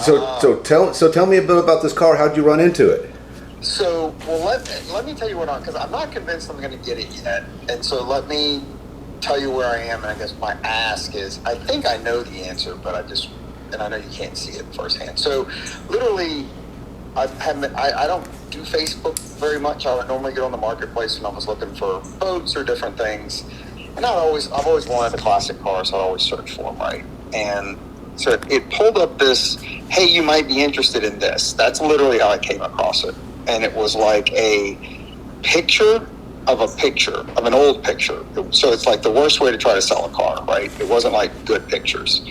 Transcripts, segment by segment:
So tell me a bit about this car. How'd you run into it? So, well, let me tell you what because I'm not convinced I'm going to get it yet. And so let me tell you where I am. And I guess my ask is, I think I know the answer, but I know you can't see it firsthand. So literally, I don't do Facebook very much. I would normally get on the marketplace when I was looking for boats or different things. And I've always wanted a classic car, so I always search for them, right? And so it pulled up this, hey, you might be interested in this. That's literally how I came across it. And it was like a picture of an old picture. So it's like the worst way to try to sell a car, right? It wasn't like good pictures.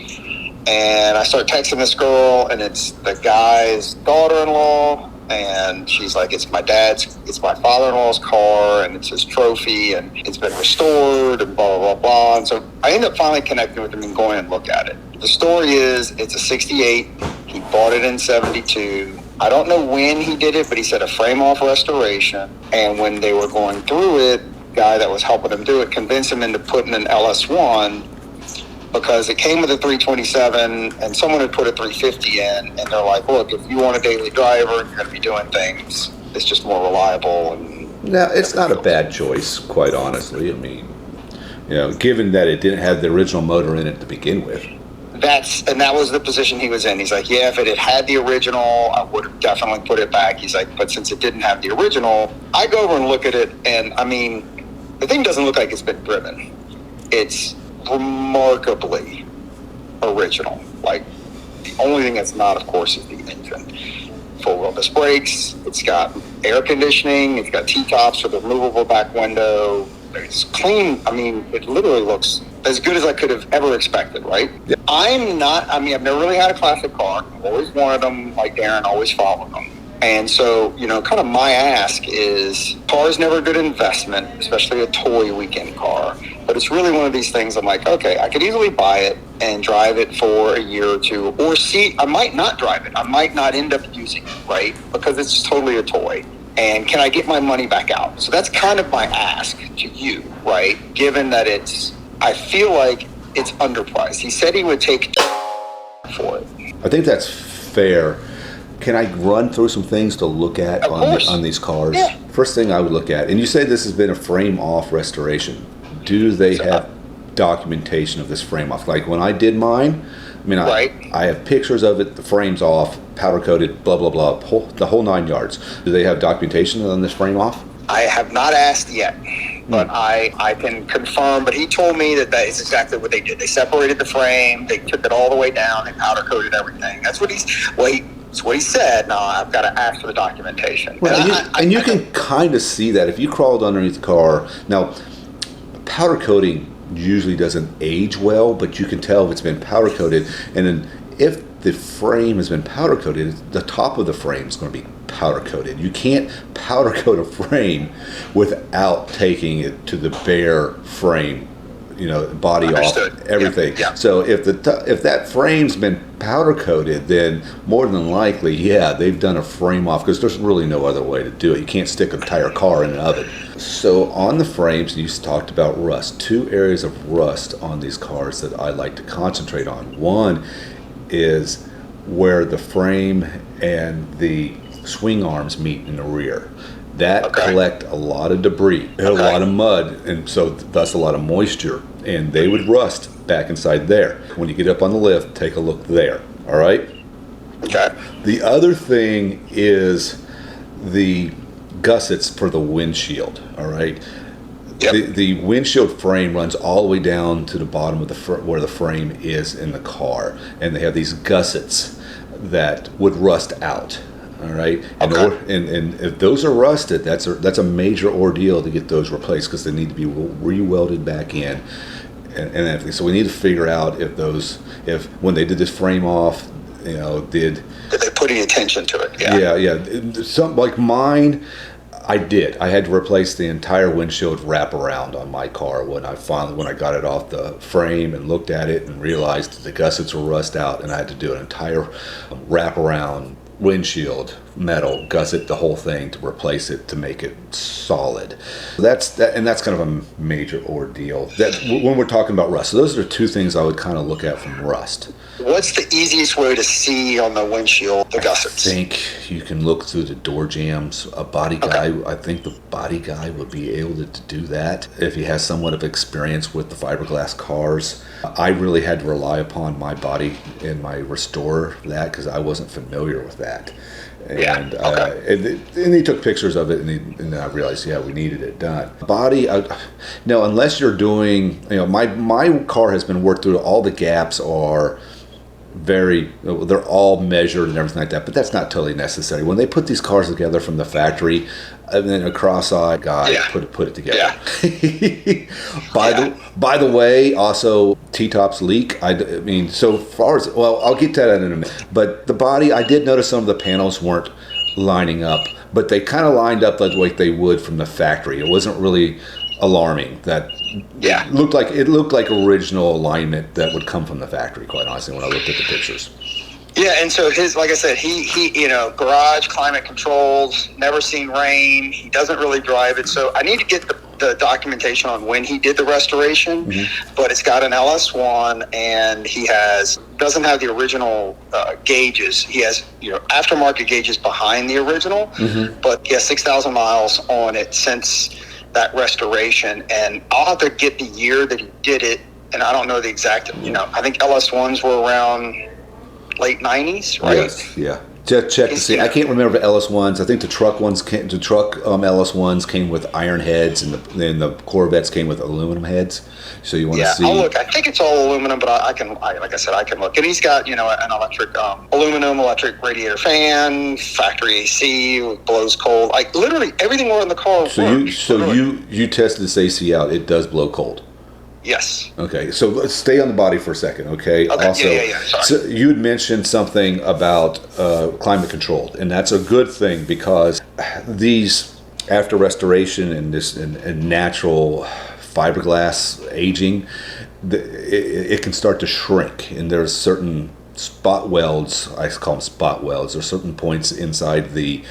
And I start texting this girl, and it's the guy's daughter-in-law, and she's like, it's my father-in-law's car, and it's his trophy, and it's been restored, and blah, blah, blah, blah. And so I end up finally connecting with him and going and look at it. The story is, it's a 68. He bought it in 72. I don't know when he did it, but he said a frame-off restoration. And when they were going through it, the guy that was helping him do it convinced him into putting an LS1 because it came with a 327 and someone had put a 350 in. And they're like, look, if you want a daily driver, you're going to be doing things. It's just more reliable. And now, it's not a bad choice, quite honestly. I mean, given that it didn't have the original motor in it to begin with. That was the position he was in. He's like, yeah, if it had the original, I would have definitely put it back. He's like, but since it didn't have the original, I go over and look at it, and I mean, the thing doesn't look like it's been driven. It's remarkably original. Like, the only thing that's not, of course, is the engine. Four-wheel disc brakes. It's got air conditioning. It's got T-tops with a removable back window. It's clean. I mean, it literally looks as good as I could have ever expected, right? Yeah. I've never really had a classic car. I've always wanted them, like Darren, always followed them. And so, kind of my ask is, car's never a good investment, especially a toy weekend car. But it's really one of these things I'm like, okay, I could easily buy it and drive it for a year or two. Or I might not drive it. I might not end up using it, right? Because it's totally a toy. And can I get my money back out? So that's kind of my ask to you, right? Given that I feel like it's underpriced. He said he would take for it. I think that's fair. Can I run through some things to look at on these cars? Yeah. First thing I would look at, and you say this has been a frame-off restoration. Do they have documentation of this frame-off? Like when I did mine, I have pictures of it, the frame's off, powder-coated, blah, blah, blah, the whole 9 yards. Do they have documentation on this frame-off? I have not asked yet, but I can confirm. But he told me that is exactly what they did. They separated the frame, they took it all the way down, they powder-coated everything. That's what he said. Now I've got to ask for the documentation. Well, you can kind of see that if you crawled underneath the car. Now, powder coating usually doesn't age well, but you can tell if it's been powder coated. And then if the frame has been powder coated, the top of the frame is going to be powder coated. You can't powder coat a frame without taking it to the bare frame, body Understood. off, everything. Yeah. So if that frame's been powder coated, then more than likely, they've done a frame off, because there's really no other way to do it. You can't stick an entire car in an oven. So on the frames, you talked about rust. 2 areas of rust on these cars that I like to concentrate on. One is where the frame and the swing arms meet in the rear. That collect a lot of debris, a lot of mud, and so thus a lot of moisture, and they would rust back inside there. When you get up on the lift, take a look there, all right? Okay. The other thing is the gussets for the windshield, all right? Yep. The windshield frame runs all the way down to the bottom of where the frame is in the car, and they have these gussets that would rust out. All right, and if those are rusted, that's a major ordeal to get those replaced, because they need to be re-welded back in, and everything. So we need to figure out if when they did this frame off, did they put any attention to it? Yeah. Some like mine, I did. I had to replace the entire windshield wraparound on my car when I got it off the frame and looked at it and realized that the gussets were rust out, and I had to do an entire wraparound windshield metal, gusset the whole thing to replace it to make it solid. That's kind of a major ordeal. That when we're talking about rust, so those are two things I would kind of look at from rust. What's the easiest way to see on the windshield the gussets? I think you can look through the door jambs. A body guy, I think the body guy would be able to do that if he has somewhat of experience with the fiberglass cars. I really had to rely upon my body and my restorer that because I wasn't familiar with that. And, and he took pictures of it, and I realized, we needed it done. Body, no, unless you're doing, my car has been worked through. All the gaps are they're all measured and everything like that, but that's not totally necessary. When they put these cars together from the factory, and then a cross-eyed guy put it together. By the way, also T-tops leak. I mean, so far as I'll get to that in a minute. But the body, I did notice some of the panels weren't lining up, but they kind of lined up like they would from the factory. It wasn't really alarming. It looked like original alignment that would come from the factory. Quite honestly, when I looked at the pictures. Yeah, and so like I said, he garage, climate controls, never seen rain. He doesn't really drive it. So I need to get the documentation on when he did the restoration, but it's got an LS1, and he doesn't have the original gauges. He has, aftermarket gauges behind the original, but he has 6,000 miles on it since that restoration. And I'll have to get the year that he did it, and I don't know the exact, I think LS1s were around late 90s, right? Yes, yeah. Just check to see. I can't remember the LS1s. I think the truck LS1s came with iron heads, and the Corvettes came with aluminum heads. So you want to see? I'll look. I think it's all aluminum, but I can look. And he's got an electric aluminum electric radiator fan, factory AC, blows cold. Like literally everything on the car. You tested this AC out. It does blow cold. Yes. Okay, so let's stay on the body for a second, okay? Also, Sorry. So you had mentioned something about climate controlled, and that's a good thing because these, after restoration and natural fiberglass aging, it can start to shrink, and there's certain spot welds, I call them spot welds, there's certain points inside the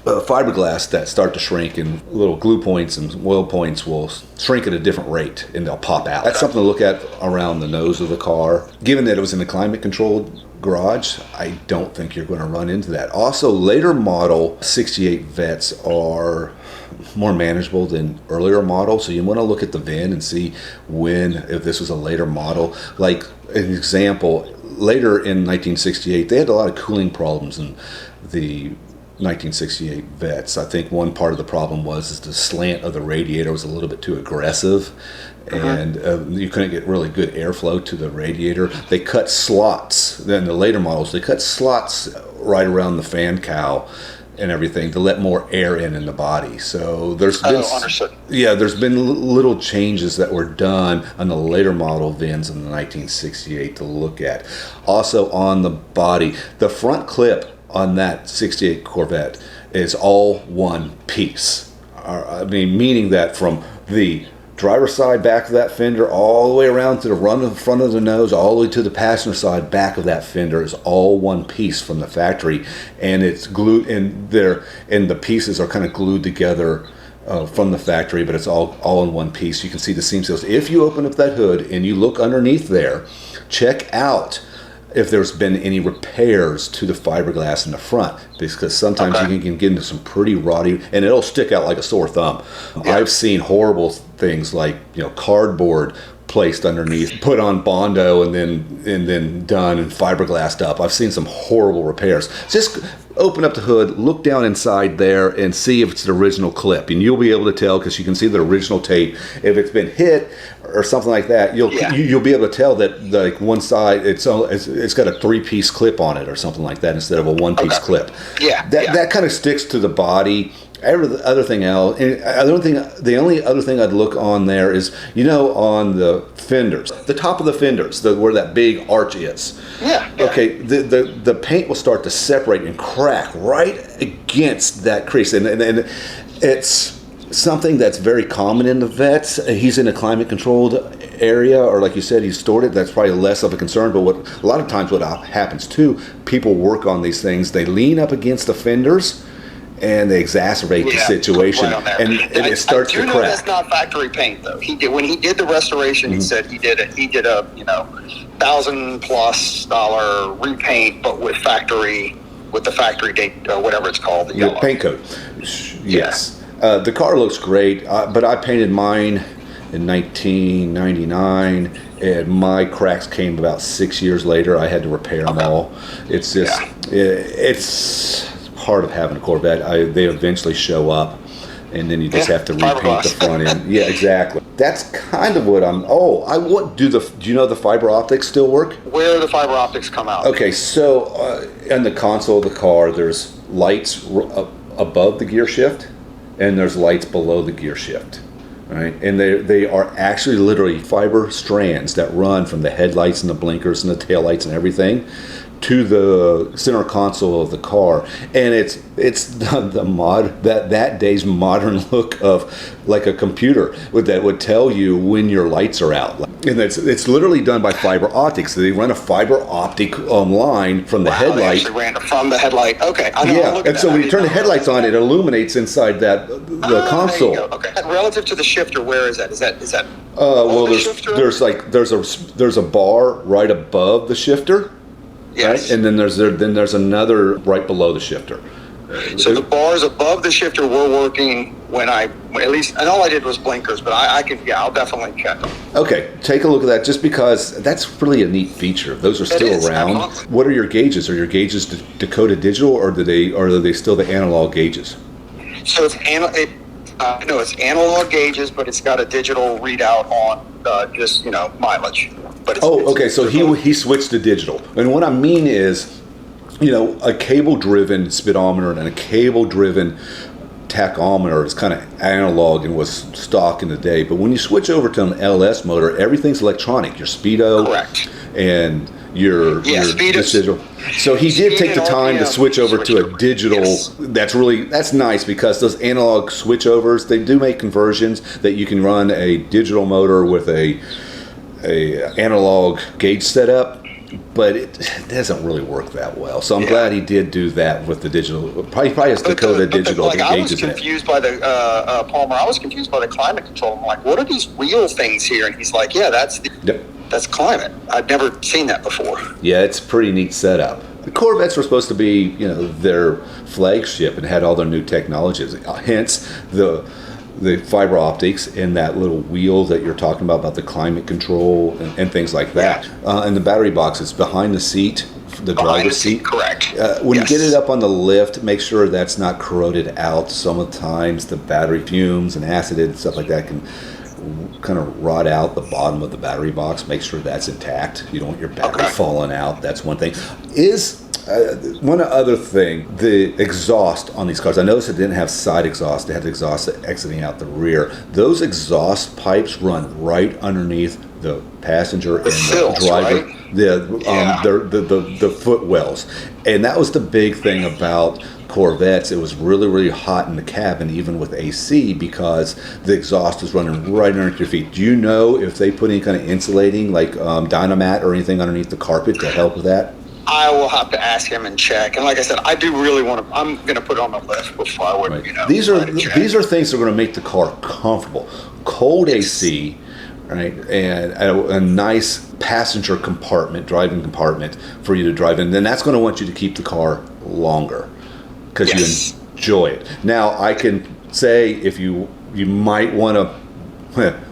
fiberglass that start to shrink, and little glue points and oil points will shrink at a different rate, and they'll pop out. That's something to look at around the nose of the car. Given that it was in a climate controlled garage, I don't think you're going to run into that. Also, later model 68 Vettes are more manageable than earlier models, so you want to look at the VIN and see if this was a later model. Like an example, later in 1968 they had a lot of cooling problems in the 1968 Vettes. I think one part of the problem was the slant of the radiator was a little bit too aggressive, and you couldn't get really good airflow to the radiator. They cut slots. Then the later models, they cut slots right around the fan cowl and everything to let more air in the body. So there's been little changes that were done on the later model VINs in the 1968 to look at. Also on the body, the front clip on that 68 Corvette is all one piece. Meaning that from the driver's side back of that fender all the way around to the front of the nose, all the way to the passenger side back of that fender is all one piece from the factory, and it's glued in there, and the pieces are kind of glued together from the factory, but it's all in one piece. You can see the seam seals. If you open up that hood and you look underneath there, check out if there's been any repairs to the fiberglass in the front, because sometimes you can get into some pretty rotty, and it'll stick out like a sore thumb. I've seen horrible things like cardboard placed underneath, put on Bondo, and then done and fiberglassed up. I've seen some horrible repairs. Just open up the hood, look down inside there, and see if it's the original clip, and you'll be able to tell because you can see the original tape. If it's been hit or something like that, you'll be able to tell that like one side it's got a 3-piece clip on it or something like that instead of a 1-piece clip. That kind of sticks to the body. The only other thing I'd look on there is, on the fenders, the top of the fenders, where that big arch is. Okay, the paint will start to separate and crack right against that crease, and it's something that's very common in the Vettes. He's in a climate controlled area, or like you said, he stored it, that's probably less of a concern. But a lot of times what happens too, people work on these things, they lean up against the fenders, and they exacerbate the situation, right and it starts to crack. That's not factory paint, though. When he did the restoration, he said he did a $1,000+ repaint, but with the factory date, whatever it's called, the yellow paint coat. Yes, the car looks great, but I painted mine in 1999, and my cracks came about 6 years later. I had to repair them all. It's just it's part of having a Corvette. They eventually show up, and then you just have to repaint the front end. Yeah, exactly. That's kind of what I'm. Do you know the fiber optics still work? Where do the fiber optics come out? Okay, so in the console of the car, there's lights above the gear shift, and there's lights below the gear shift. Right, and they are actually literally fiber strands that run from the headlights and the blinkers and the taillights and everything to the center console of the car, and it's that day's modern look of like a computer that would tell you when your lights are out, and it's literally done by fiber optics. So they run a fiber optic line from the headlight. They actually ran from the headlight. Okay, and so when you turn the headlights on, it illuminates inside the console. There you go. Okay, and relative to the shifter, where is that? Is that? Well, there's a bar right above the shifter. Yes. Right? And then there's another right below the shifter. So the bars above the shifter were working and all I did was blinkers, but I'll definitely check them. Okay, take a look at that, just because that's really a neat feature. Those are still around. What are your gauges? Are your gauges Dakota digital, or are they still the analog gauges? So it's analog gauges, but it's got a digital readout on just mileage. But okay. So he switched to digital, and what I mean is, a cable-driven speedometer and a cable-driven tachometer is kind of analog and was stock in the day. But when you switch over to an LS motor, everything's electronic. Your speedo, correct, and your digital. So he did take the time to switch over to a digital. Yes. That's nice, because those analog switchovers, they do make conversions that you can run a digital motor with a analog gauge setup, but it doesn't really work that well. So I'm glad he did do that with the digital. Probably has Dakota digital gauges. I was confused by the Palmer. I was confused by the climate control. I'm like, what are these wheel things here? And he's like, yeah, that's climate. I've never seen that before. Yeah, it's a pretty neat setup. The Corvettes were supposed to be, their flagship and had all their new technologies. Hence the fiber optics and that little wheel that you're talking about the climate control and things like that. And the battery box is behind the seat, the driver's seat. Correct. When you get it up on the lift, make sure that's not corroded out. Sometimes the battery fumes and acid and stuff like that can kind of rot out the bottom of the battery box. Make sure that's intact. You don't want your battery falling out. That's one thing. One other thing, the exhaust on these cars. I noticed it didn't have side exhaust. It had the exhaust exiting out the rear. Those exhaust pipes run right underneath the passenger and the driver. Right? The footwells. And that was the big thing about Corvettes. It was really, really hot in the cabin, even with AC, because the exhaust is running right underneath your feet. Do you know if they put any kind of insulating, like Dynamat or anything underneath the carpet to help with that? I will have to ask him and check. And like I said, I do really want to. I'm going to put it on the list before I would. Right. These are things that are going to make the car comfortable. Cold AC, right, and a nice passenger compartment, driving compartment for you to drive in. Then that's going to want you to keep the car longer, because you enjoy it. Now I can say, if you might want to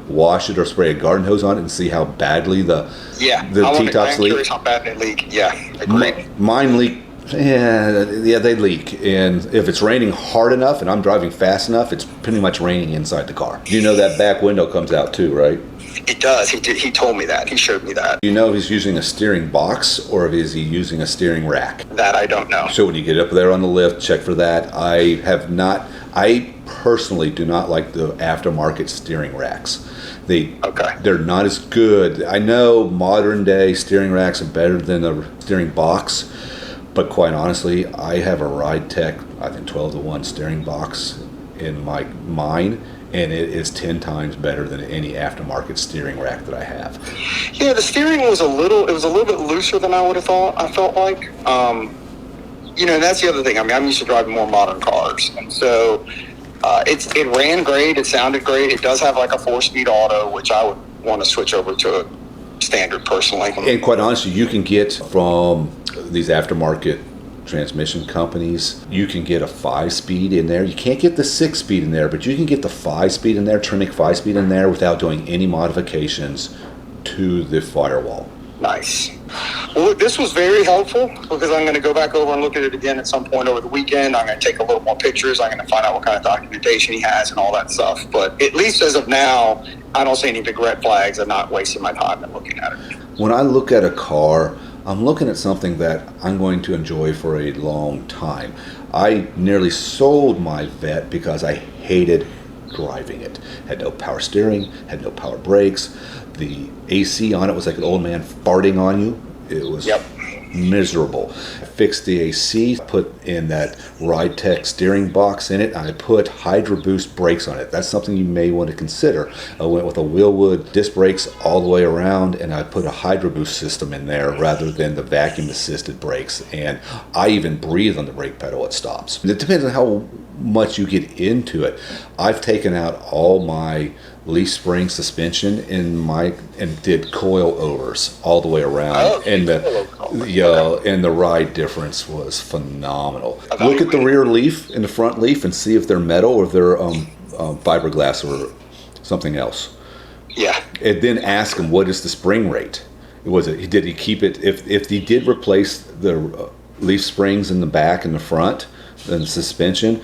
wash it or spray a garden hose on it and see how badly the T-tops leak. I'm curious how bad they leak. Yeah, agreed. Mine leak. Yeah, they leak. And if it's raining hard enough and I'm driving fast enough, it's pretty much raining inside the car. You know that back window comes out too, right? It does. He told me that. He showed me that. You know if he's using a steering box or if is he using a steering rack? That I don't know. So when you get up there on the lift, check for that. I personally do not like the aftermarket steering racks. They're not as good. I know modern day steering racks are better than the steering box, but quite honestly, I have a Ride Tech, I think 12-to-1 steering box in mine, and it is 10 times better than any aftermarket steering rack that I have. Yeah, the steering was a little bit looser than I would have thought. I felt like, and that's the other thing. I mean, I'm used to driving more modern cars, and so it ran great. It sounded great. It does have like a 4-speed auto, which I would want to switch over to a standard personally. And quite honestly, you can get from these aftermarket transmission companies, you can get a 5-speed in there. You can't get the 6-speed in there, but you can get the 5-speed in there, Trinic 5-speed in there without doing any modifications to the firewall. Nice. Well, look, this was very helpful because I'm going to go back over and look at it again at some point over the weekend. I'm going to take a little more pictures. I'm going to find out what kind of documentation he has and all that stuff. But at least as of now, I don't see any big red flags. I'm not wasting my time and looking at it. When I look at a car, I'm looking at something that I'm going to enjoy for a long time. I nearly sold my Vette because I hated driving it. Had no power steering, had no power brakes. The AC on it was like an old man farting on you. It was miserable. I fixed the AC, put in that Ride Tech steering box in it, and I put Hydro Boost brakes on it. That's something you may want to consider. I went with a Willwood disc brakes all the way around, and I put a Hydro Boost system in there rather than the vacuum assisted brakes. And I even breathe on the brake pedal, it stops. It depends on how much you get into it. I've taken out all my leaf spring suspension and did coil overs all the way around, and the ride difference was phenomenal. Look at the rear leaf and the front leaf and see if they're metal or if they're fiberglass or something else. Yeah. And then ask him, what is the spring rate? Did he keep it? If he did replace the leaf springs in the back and the front and the suspension,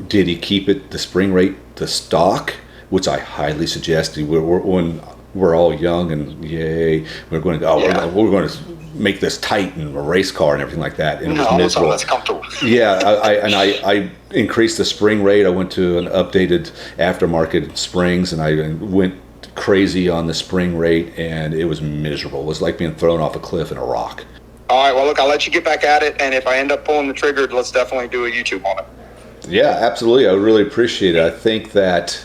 did he keep it the spring rate to stock? Which I highly suggest. When we're all young and we're going to make this tight in a race car and everything like that. And it was miserable. That's comfortable. I increased the spring rate. I went to an updated aftermarket springs, and I went crazy on the spring rate, and it was miserable. It was like being thrown off a cliff in a rock. All right, well, look, I'll let you get back at it, and if I end up pulling the trigger, let's definitely do a YouTube on it. Yeah, absolutely. I really appreciate it. I think that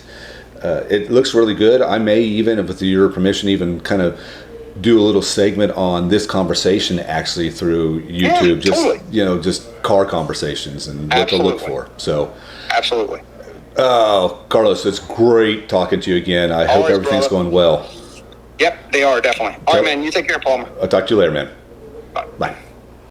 it looks really good. I may even, with your permission, even kind of do a little segment on this conversation actually through YouTube. Just car conversations and what to look for. So, absolutely. Oh, Carlos, it's great talking to you again. I hope everything's going well. Yep, they are definitely. All right, man. You take care, Palmer. I'll talk to you later, man. Bye. Bye.